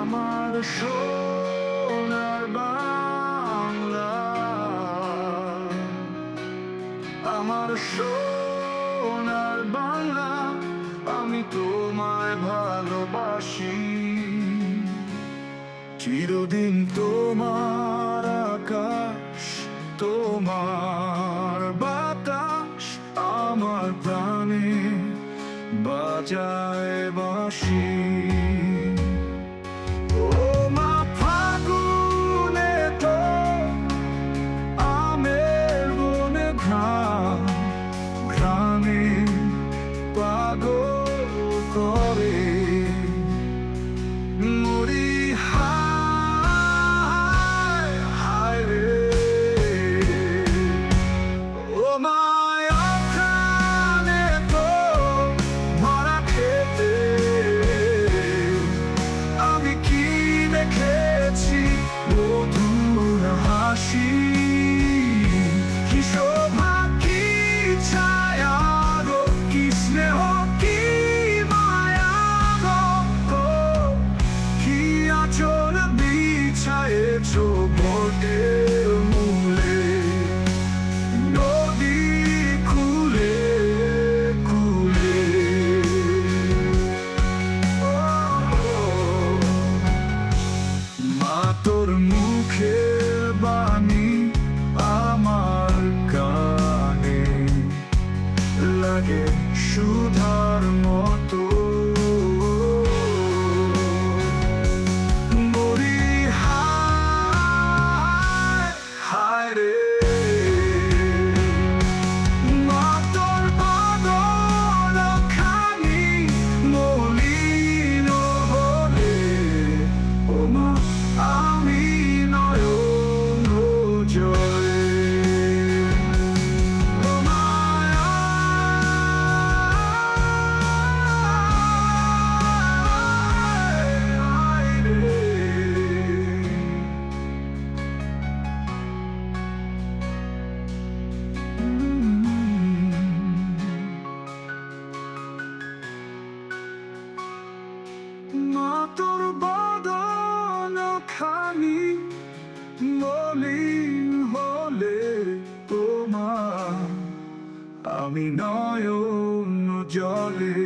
আমার সোনার বাংলা, আমার সোনার বাংলা, আমি তোমায় ভালোবাসি। চিরদিন তোমার আকাশ, তোমার বাতাস আমার প্রাণে বাজায় বাঁশি। ও মা ফাগুনে তো আমের বনে ঘ্রাণে পাগল করে মরি। হায় হায় রে, ও মায়া প্রাণে তো ভরা খেতে আমি কি দেখেছি মধুর হাসি। কি শোভা, কি ছায়া গো, কি স্নেহ, কি মায়া গো, কি আঁচল বিছায়েছো বটের মূলে, নদী কুলে কুলে। মা তোর মুখের বাণী আমার কানে লাগে সুধার মতো। মরি হায় হায় রে, মা তোর বদন খানি মলিন হলে, ও মা আমি নয়ন জলে। ও মায়া হায় রে, মা তোর বদন খানি মলিন হলে, ও মা আমি নয়ন জলে।